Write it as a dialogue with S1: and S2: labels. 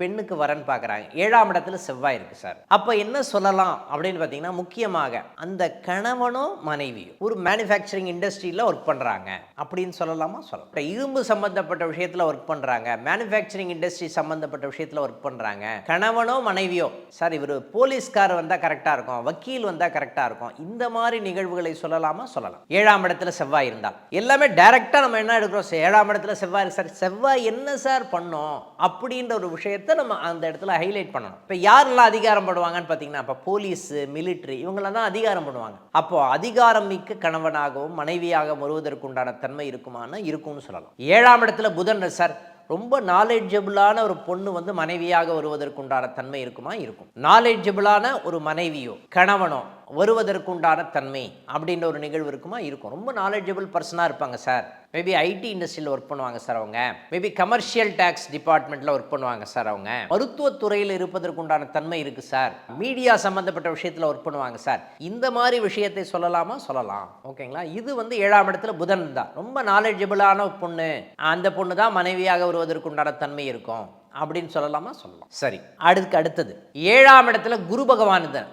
S1: பெண்ணுக்கு வரன் பார்க்குறாங்க. 7ஆம் இடத்துல செவ்வாய் இருக்கு சார். அப்போ என்ன சொல்லலாம் அப்படின்னு பார்த்தீங்கன்னா, முக்கியமாக அந்த கணவனோ மனைவியோ ஒரு மேனுஃபேக்சரிங் இண்டஸ்ட்ரியில் ஒர்க் பண்ணுறாங்க அப்படின்னு சொல்லலாமா? சொல்லலாம். இப்போ இரும்பு சம்பந்தப்பட்ட விஷயத்தில் ஒர்க் பண்ணுறாங்க, மேனுஃபேக்சரிங் இண்டஸ்ட்ரி சம்பந்தப்பட்ட விஷயத்தில் ஒர்க் பண்ணுறாங்க. கணவனோ மனைவியோ, சார் இவர் போலீஸ்கார் வந்தால் கரெக்டாக இருக்கும், வக்கீல் வந்தால் கரெக்டாக இருக்கும், இந்த மாதிரி நிகழ்வுகளை சொல்லலாமா? சொல்லலாம். 7ஆம் இடத்துல செவ்வாய் இருந்தால் எல்லாமே டைரக்டாக நம்ம என்ன எடுக்கிறோம், 7ஆம் இடத்துல செவ்வாய் இருக்கு சார், செவ்வாய் என்ன சார் பண்ணோம் அப்படின்ற ஒரு விஷயத்தை நம்ம அந்த இடத்துல ஹைலைட் பண்ணணும். இப்போ யாரெல்லாம் அதிகாரம் பண்ணுவாங்கன்னு பார்த்தீங்கன்னா, இப்போ போலீஸ், மிலிட்ரி இவங்களாம் தான் அதிகாரம் பண்ணுவாங்க. அப்போ அதிகாரம் மிக்க கணவனாகவும் மனைவியாக வருவதற்குண்டான தன்மை இருக்குமானா இருக்கும்னு சொல்லலாம். 7ஆம் இடத்துல புதன் சார், ரொம்ப நாலேஜபிளான ஒரு பொண்ணு வந்து மனைவியாக வருவதற்குண்டான தன்மை இருக்குமா? இருக்கும். நாலேஜபிளான ஒரு மனைவியோ கணவனோ வருவதற்குண்டான தன்மை அப்படின்ற ஒரு நிகழ்வு இருக்குமா? இருக்கும். ரொம்ப நாலேஜபிள் பர்சனாக இருப்பாங்க சார். மேபி ஐடி இண்டஸ்ட்ரியில் ஒர்க் பண்ணுவாங்க சார் அவங்க. மேபி கமர்ஷியல் டேக்ஸ் டிபார்ட்மெண்ட்டில் ஒர்க் பண்ணுவாங்க சார் அவங்க. மருத்துவத்துறையில் இருப்பதற்குண்டான தன்மை இருக்குது சார். மீடியா சம்மந்தப்பட்ட விஷயத்தில் ஒர்க் பண்ணுவாங்க சார். இந்த மாதிரி விஷயத்தை சொல்லலாமா? சொல்லலாம். ஓகேங்களா? இது வந்து 7ஆம் இடத்துல புதன் தான். ரொம்ப நாலேஜபிளான பொண்ணு, அந்த பொண்ணு தான் மனைவியாக வருவதற்குண்டான தன்மை இருக்கும் அப்படின்னு சொல்லலாமா? சொல்லலாம். சரி, அடுத்தது 7ஆம் இடத்துல குரு பகவான் தான்.